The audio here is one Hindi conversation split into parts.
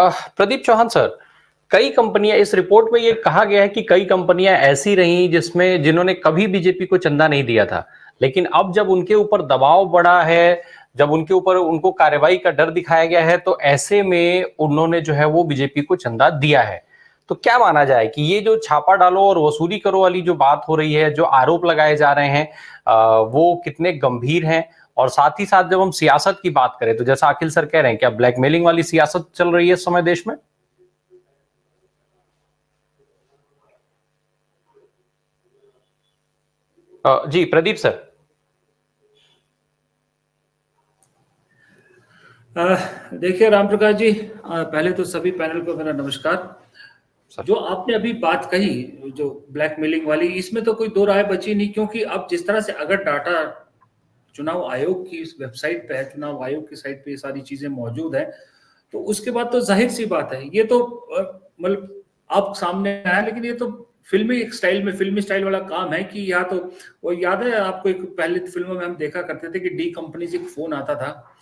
प्रदीप चौहान सर, कई कंपनियां, इस रिपोर्ट में ये कहा गया है कि कई कंपनियां ऐसी रही जिसमें जिन्होंने कभी बीजेपी को चंदा नहीं दिया था, लेकिन अब जब उनके ऊपर दबाव बढ़ा है, जब उनके ऊपर उनको कार्रवाई का डर दिखाया गया है, तो ऐसे में उन्होंने जो है वो बीजेपी को चंदा दिया है। तो क्या माना जाए कि ये जो छापा डालो और वसूली करो वाली जो बात हो रही है, जो आरोप लगाए जा रहे हैं, वो कितने गंभीर हैं? और साथ ही साथ जब हम सियासत की बात करें, तो जैसा अखिल सर कह रहे हैं, क्या ब्लैकमेलिंग वाली सियासत चल रही है इस समय देश में? जी प्रदीप सर। देखिए राम प्रकाश जी, पहले तो सभी पैनल को मेरा नमस्कार। जो आपने अभी बात कही, जो ब्लैकमेलिंग वाली, इसमें तो कोई दो राय बची नहीं, क्योंकि अब जिस तरह से अगर डाटा चुनाव आयोग की वेबसाइट पे है, चुनाव आयोग की साइट पे ये सारी चीजें मौजूद है, तो उसके बाद तो जाहिर सी बात है, ये तो मतलब आप सामने आया, लेकिन ये तो फिल्मी स्टाइल में, फिल्मी स्टाइल वाला काम है कि या तो वो याद है आपको, एक पहले फिल्मों में हम देखा करते थे कि डी कंपनी से एक फोन आता था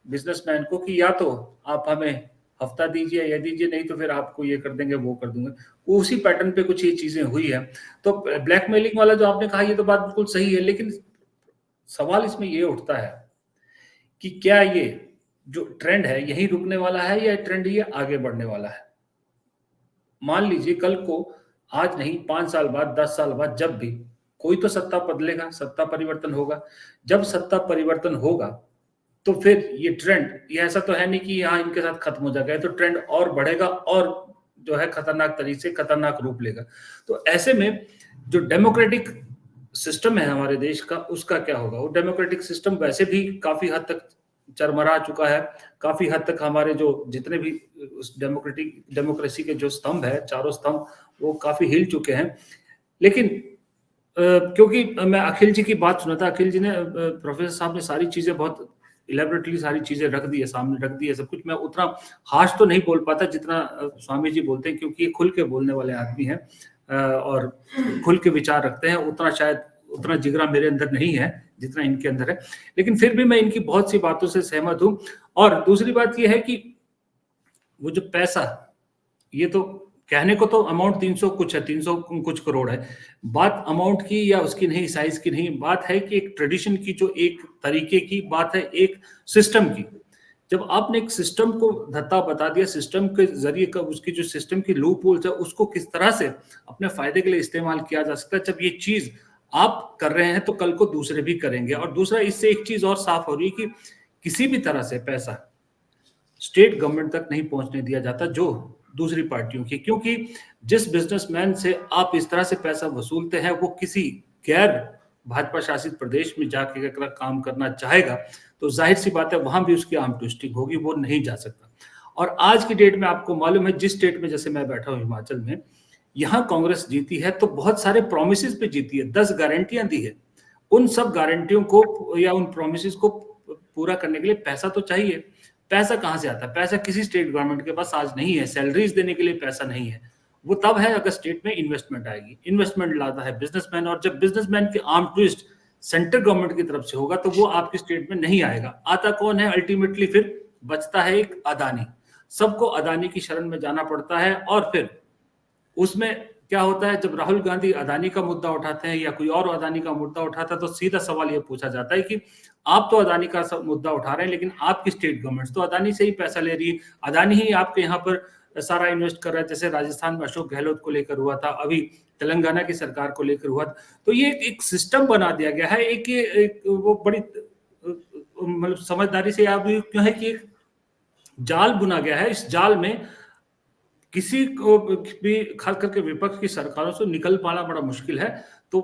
बिजनेसमैन को कि या तो आप हमें हफ्ता दीजिए, या दीजिए नहीं तो फिर आपको ये कर देंगे, वो कर दूंगे। उसी पैटर्न पे कुछ ये चीजें हुई है। तो ब्लैकमेलिंग वाला जो आपने कहा, ये तो बात बिल्कुल सही है, लेकिन सवाल इसमें ये उठता है कि क्या ये जो ट्रेंड है यही रुकने वाला है, या ट्रेंड ये आगे बढ़ने वाला है? मान लीजिए कल को, आज नहीं 5 साल बाद, 10 साल बाद, जब भी कोई तो सत्ता बदलेगा, सत्ता परिवर्तन होगा। जब सत्ता परिवर्तन होगा तो फिर ये ट्रेंड, ये ऐसा तो है नहीं कि यहाँ इनके साथ खत्म हो जाएगा, तो ट्रेंड और बढ़ेगा और जो है खतरनाक तरीके से खतरनाक रूप लेगा। तो ऐसे में जो डेमोक्रेटिक सिस्टम है हमारे देश का, उसका क्या होगा? वो डेमोक्रेटिक सिस्टम वैसे भी काफी हद तक चरमरा चुका है। काफी हद तक हमारे जो जितने भी उस डेमोक्रेसी के जो स्तंभ है, चारों स्तंभ, वो काफी हिल चुके हैं। लेकिन क्योंकि मैं अखिल जी की बात सुना था, अखिल जी ने, प्रोफेसर साहब ने सारी चीजें बहुत इलेबोरेटली सारी चीजें रख दी है, सामने रख दी है सब कुछ। मैं उतना हाश तो नहीं बोल पाता जितना स्वामी जी बोलते हैं, क्योंकि ये खुल के बोलने वाले आदमी हैं और खुल के विचार रखते हैं। उतना शायद उतना जिगरा मेरे अंदर नहीं है जितना इनके अंदर है, लेकिन फिर भी मैं इनकी बहुत सी बातों से सहमत हूं। और दूसरी बात यह है कि वो जो पैसा, ये तो कहने को तो अमाउंट 300 कुछ है, 300 कुछ करोड़ है। बात अमाउंट की या उसकी नहीं, साइज की नहीं, बात है कि एक ट्रेडिशन की, जो एक तरीके की बात है, एक सिस्टम की। जब आपने एक सिस्टम को धत्ता बता दिया, सिस्टम के जरिए का उसकी जो सिस्टम की लूप होल्स है, उसको किस तरह से अपने फायदे के लिए इस्तेमाल किया जा सकता है, जब ये चीज आप कर रहे हैं तो कल को दूसरे भी करेंगे। और दूसरा, इससे एक चीज और साफ हो रही है कि किसी भी तरह से पैसा स्टेट गवर्नमेंट तक नहीं पहुंचने दिया जाता जो दूसरी पार्टियों की, क्योंकि जिस बिजनेसमैन से आप इस तरह से पैसा वसूलते हैं, वो किसी गैर भाजपा शासित प्रदेश में जाके अगर काम करना चाहेगा तो जाहिर सी बात है वहां भी उसकी आर्म ट्विस्टिंग होगी, वो नहीं जा सकता। और आज की डेट में आपको मालूम है, जिस स्टेट में जैसे मैं बैठा हूं हिमाचल में, यहां कांग्रेस जीती है तो बहुत सारे प्रोमिस पे जीती है, 10 गारंटियां दी है। उन सब गारंटियों को या उन प्रोमिस को पूरा करने के लिए पैसा तो चाहिए। पैसा कहां से आता है? पैसा किसी स्टेट गवर्नमेंट के पास आज नहीं है, सैलरीज देने के लिए पैसा नहीं है। वो तब है अगर स्टेट में इन्वेस्टमेंट आएगी। इन्वेस्टमेंट लाता है बिजनेसमैन, और जब बिजनेसमैन की आर्म ट्विस्ट सेंट्रल गवर्नमेंट की तरफ से होगा तो वो आपकी स्टेट में नहीं आएगा। आता कौन है अल्टीमेटली? फिर बचता है एक अदानी। सबको अदानी की शरण में जाना पड़ता है। और फिर उसमें क्या होता है, जब राहुल गांधी अदानी का मुद्दा उठाते हैं या कोई और अदानी का मुद्दा उठाता है, तो सीधा सवाल यह पूछा जाता है कि आप तो अदानी का मुद्दा उठा रहे हैं, लेकिन आपकी स्टेट गवर्नमेंट तो अदानी से ही पैसा ले रही है, अदानी ही आपके यहाँ पर सारा इन्वेस्ट कर रहा है। जैसे राजस्थान में अशोक गहलोत को लेकर हुआ था, अभी तेलंगाना की सरकार को लेकर हुआ था। तो ये एक सिस्टम बना दिया गया है, एक वो बड़ी मतलब समझदारी से आप क्यों है कि एक जाल बुना गया है। इस जाल में किसी को भी, खास करके विपक्ष की सरकारों से निकल पाना बड़ा मुश्किल है। तो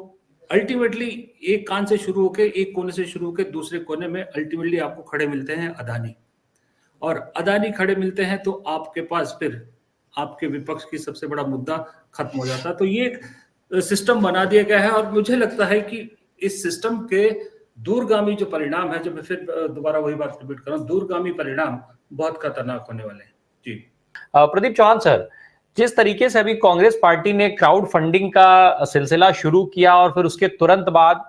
अल्टीमेटली एक कान से शुरू होकर, एक कोने से शुरू होकर दूसरे कोने में अल्टीमेटली आपको खड़े मिलते हैं अदानी। और अदानी खड़े मिलते हैं तो आपके पास फिर आपके विपक्ष की सबसे बड़ा मुद्दा खत्म हो जाता है। तो ये एक सिस्टम बना दिया गया है, और मुझे लगता है कि इस सिस्टम के दूरगामी जो परिणाम है, जो मैं फिर दोबारा वही बात रिपीट कर रहा हूं, दूरगामी परिणाम बहुत खतरनाक होने वाले हैं। जी प्रदीप चौहान सर, जिस तरीके से अभी कांग्रेस पार्टी ने क्राउड फंडिंग का सिलसिला शुरू किया और फिर उसके तुरंत बाद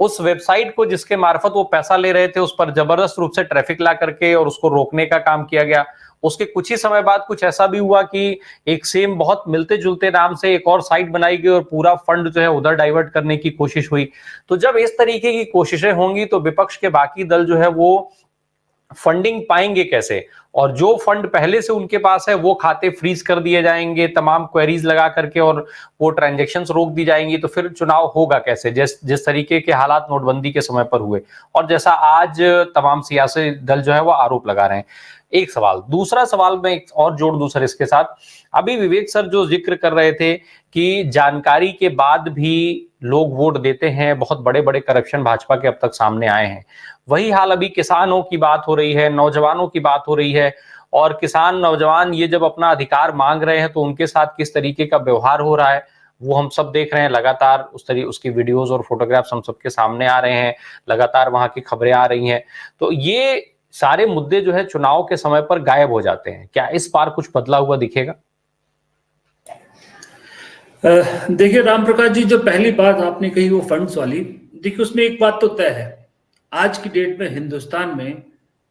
उस वेबसाइट को जिसके मार्फत वो पैसा ले रहे थे, उस पर जबरदस्त रूप से ट्रैफिक ला करके और उसको रोकने का काम किया गया, उसके कुछ ही समय बाद कुछ ऐसा भी हुआ कि एक सेम बहुत मिलते जुलते नाम से एक और साइट बनाई गई और पूरा फंड जो है उधर डाइवर्ट करने की कोशिश हुई। तो जब इस तरीके की कोशिशें होंगी तो विपक्ष के बाकी दल जो है वो फंडिंग पाएंगे कैसे, और जो फंड पहले से उनके पास है वो खाते फ्रीज कर दिए जाएंगे तमाम क्वेरीज लगा करके, और वो ट्रांजैक्शंस रोक दी जाएंगी, तो फिर चुनाव होगा कैसे, जिस तरीके के हालात नोटबंदी के समय पर हुए और जैसा आज तमाम सियासी दल जो है वो आरोप लगा रहे हैं। एक सवाल, दूसरा सवाल मैं एक और जोड़ दूं सर इसके साथ। अभी विवेक सर जो जिक्र कर रहे थे कि जानकारी के बाद भी लोग वोट देते हैं, बहुत बड़े बड़े करप्शन भाजपा के अब तक सामने आए हैं। वही हाल अभी किसानों की बात हो रही है, नौजवानों की बात हो रही है, और किसान नौजवान ये जब अपना अधिकार मांग रहे हैं तो उनके साथ किस तरीके का व्यवहार हो रहा है वो हम सब देख रहे हैं। लगातार उसकी वीडियोस और फोटोग्राफ्स हम सबके सामने आ रहे हैं, लगातार वहां की खबरें आ रही हैं। तो ये सारे मुद्दे जो है चुनाव के समय पर गायब हो जाते हैं। क्या इस बार कुछ बदला हुआ दिखेगा? देखिए राम प्रकाश जी, जो पहली बात आपने कही वो फंड्स वाली, देखिए उसमें एक बात तो तय है, आज की डेट में हिंदुस्तान में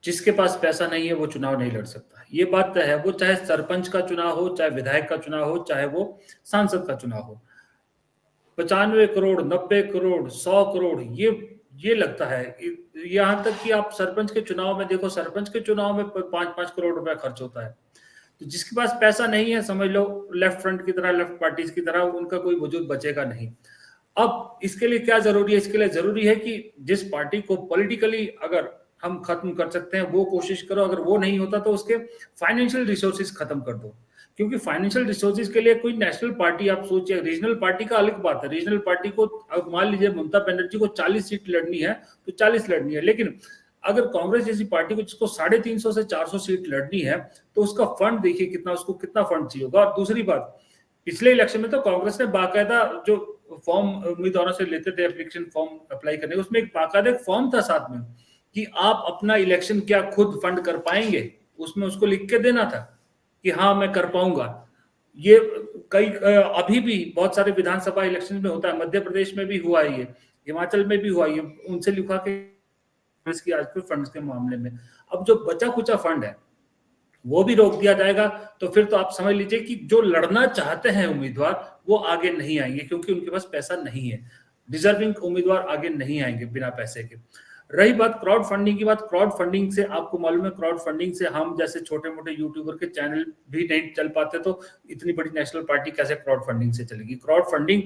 जिसके पास पैसा नहीं है वो चुनाव नहीं लड़ सकता, ये बात तय है। वो चाहे सरपंच का चुनाव हो, चाहे विधायक का चुनाव हो, चाहे वो सांसद का चुनाव हो। 95 करोड़, 90 करोड़, 100 करोड़, ये लगता है। यहाँ तक कि आप सरपंच के चुनाव में देखो, सरपंच के चुनाव में 5-5 करोड़ रुपया खर्च होता है। तो जिसके पास पैसा नहीं है, समझ लो लेफ्ट फ्रंट की तरह, लेफ्ट पार्टीज की तरह, उनका कोई वजूद बचेगा नहीं। अब इसके लिए क्या जरूरी है? इसके लिए जरूरी है कि जिस पार्टी को पॉलिटिकली अगर हम खत्म कर सकते हैं वो कोशिश करो, अगर वो नहीं होता तो उसके फाइनेंशियल रिसोर्सेज खत्म कर दो। क्योंकि फाइनेंशियल रिसोर्सेज के लिए कोई नेशनल पार्टी, आप सोचिए, रीजनल पार्टी का अलग बात है। रीजनल पार्टी को, अब मान लीजिए ममता बनर्जी को 40 सीट लड़नी है तो 40 लड़नी है, लेकिन अगर कांग्रेस जैसी पार्टी को जिसको 350 से 400 सीट लड़नी है तो उसका फंड देखिए कितना, उसको कितना फंड चाहिए होगा। और दूसरी बात, पिछले इलेक्शन में तो कांग्रेस ने बाकायदा जो फॉर्म उम्मीदवारों से लेते थे, एप्लीकेशन फॉर्म अप्लाई करने, उसमें एक बाकायदा फॉर्म था साथ में कि आप अपना इलेक्शन क्या खुद फंड कर पाएंगे, उसमें उसको लिख के देना था कि हाँ मैं कर पाऊंगा। ये कई अभी भी बहुत सारे विधानसभा इलेक्शन में होता है, मध्य प्रदेश में भी हुआ है, ये हिमाचल में भी हुआ है, उनसे लिखा के की आज के फंड्स के मामले में। अब जो बचा कुचा फंड है वो भी रोक दिया जाएगा, तो फिर तो आप समझ लीजिए कि जो लड़ना चाहते हैं उम्मीदवार वो आगे नहीं आएंगे, क्योंकि उनके पास पैसा नहीं है। डिजर्विंग उम्मीदवार आगे नहीं आएंगे बिना पैसे के। रही बात क्राउड फंडिंग की बात, क्राउड फंडिंग से आपको मालूम है, क्राउड फंडिंग से हम जैसे छोटे मोटे यूट्यूबर के चैनल भी नहीं चल पाते, तो इतनी बड़ी नेशनल पार्टी कैसे क्राउड फंडिंग से चलेगी? क्राउड फंडिंग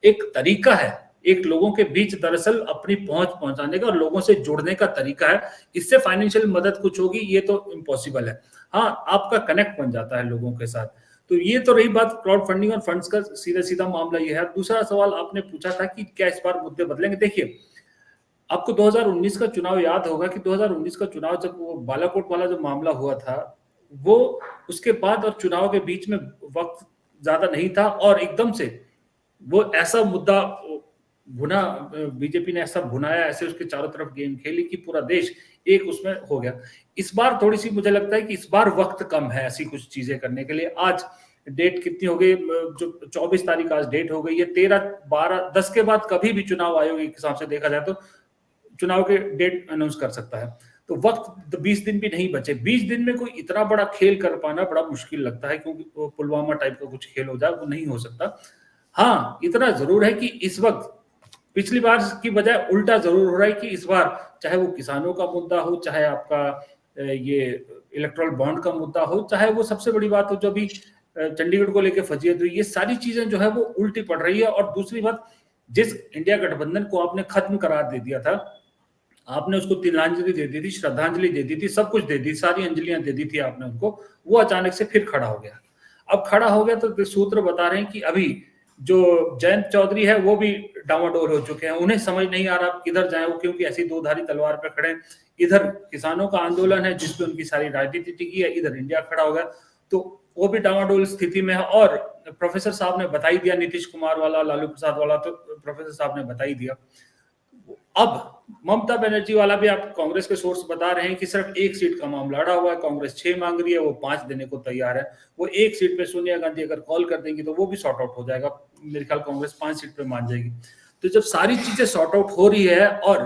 एक तरीका है, एक लोगों के बीच दरअसल अपनी पहुंच पहुंचाने का और लोगों से जुड़ने का तरीका है। इससे फाइनेंशियल मदद कुछ होगी ये तो इम्पॉसिबल है, हाँ आपका कनेक्ट बन जाता है लोगों के साथ। तो ये तो रही बात क्राउड फंडिंग और फंड्स का सीधा सीधा मामला ये है। दूसरा सवाल आपने पूछा था कि क्या इस बार मुद्दे बदलेंगे। देखिए, आपको 2019 का चुनाव याद होगा कि 2019 का चुनाव जब वो बालाकोट वाला जो मामला हुआ था, वो उसके बाद और चुनाव के बीच में वक्त ज्यादा नहीं था और एकदम से वो ऐसा मुद्दा भुना, बीजेपी ने ऐसा भुनाया, ऐसे उसके चारों तरफ गेम खेली कि पूरा देश एक उसमें हो गया। इस बार थोड़ी सी मुझे लगता है कि इस बार वक्त कम है ऐसी कुछ चीजें करने के लिए। आज डेट कितनी हो गई, जो 24 तारीख आज डेट हो गई है, 13, 12, 10 के बाद कभी भी चुनाव आयोग के हिसाब से देखा जाए तो चुनाव के डेट अनाउंस कर सकता है। तो वक्त 20 दिन भी नहीं बचे। 20 दिन में कोई इतना बड़ा खेल कर पाना बड़ा मुश्किल लगता है, क्योंकि पुलवामा टाइप का कुछ खेल हो जाए वो नहीं हो सकता। हाँ इतना जरूर है कि इस वक्त पिछली बार की बजाय उल्टा जरूर हो रहा है कि इस बार चाहे वो किसानों का मुद्दा हो, चाहे आपका ये इलेक्ट्रल बॉन्ड का मुद्दा हो, चाहे वो सबसे बड़ी बात हो जो अभी चंडीगढ़ को लेकर फजीयत हुई, ये सारी चीजें जो है वो उल्टी पड़ रही है। और दूसरी बात, जिस इंडिया गठबंधन को आपने खत्म करार दे दिया था, आपने उसको तिलांजलि दे दी थी, श्रद्धांजलि दे दी थी, सब कुछ दे दी, सारी अंजलियां दे दी थी आपने उनको, वो अचानक से फिर खड़ा हो गया। अब खड़ा हो गया तो सूत्र बता रहे हैं कि अभी जो जयंत चौधरी है वो भी डावाडोल हो चुके हैं, उन्हें समझ नहीं आ रहा किधर जाए वो, क्योंकि ऐसी दो धारी तलवार पे खड़े हैं। इधर किसानों का आंदोलन है जिसपे उनकी सारी राजनीति टिकी है, इधर इंडिया खड़ा हो गया, तो वो भी डावाडोल स्थिति में है। और प्रोफेसर साहब ने बता ही दिया, नीतीश कुमार वाला, लालू प्रसाद वाला, तो प्रोफेसर साहब ने बता ही दिया। अब ममता बनर्जी वाला भी आप कांग्रेस के सोर्स बता रहे हैं कि सिर्फ एक सीट का मामला अड़ा हुआ है, कांग्रेस 6 मांग रही है, वो 5 देने को तैयार है। वो एक सीट पे सोनिया गांधी अगर कॉल कर देंगी तो वो भी सॉर्ट आउट हो जाएगा, मेरे ख्याल कांग्रेस 5 सीट पे मान जाएगी। तो जब सारी चीजें सॉर्ट आउट हो रही है और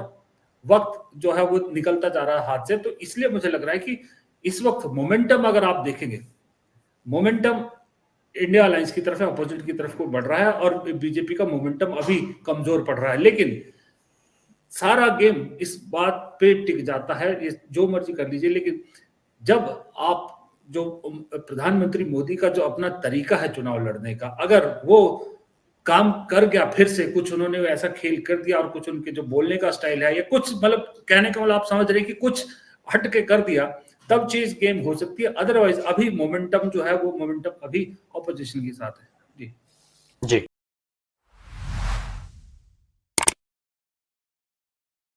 वक्त जो है वो निकलता जा रहा है हाथ से, तो इसलिए मुझे लग रहा है कि इस वक्त मोमेंटम अगर आप देखेंगे, मोमेंटम इंडिया अलायंस की तरफ है, अपोजिट की तरफ को बढ़ रहा है, और बीजेपी का मोमेंटम अभी कमजोर पड़ रहा है। लेकिन सारा गेम इस बात पे टिक जाता है, जो मर्जी कर लीजिए, लेकिन जब आप जो प्रधानमंत्री मोदी का जो अपना तरीका है चुनाव लड़ने का, अगर वो काम कर गया, फिर से कुछ उन्होंने ऐसा खेल कर दिया, और कुछ उनके जो बोलने का स्टाइल है, या कुछ मतलब कहने का मतलब आप समझ रहे कि कुछ हट के कर दिया, तब चीज गेम हो सकती है। अदरवाइज अभी मोमेंटम जो है वो मोमेंटम अभी ऑपोजिशन के साथ है। जी जी।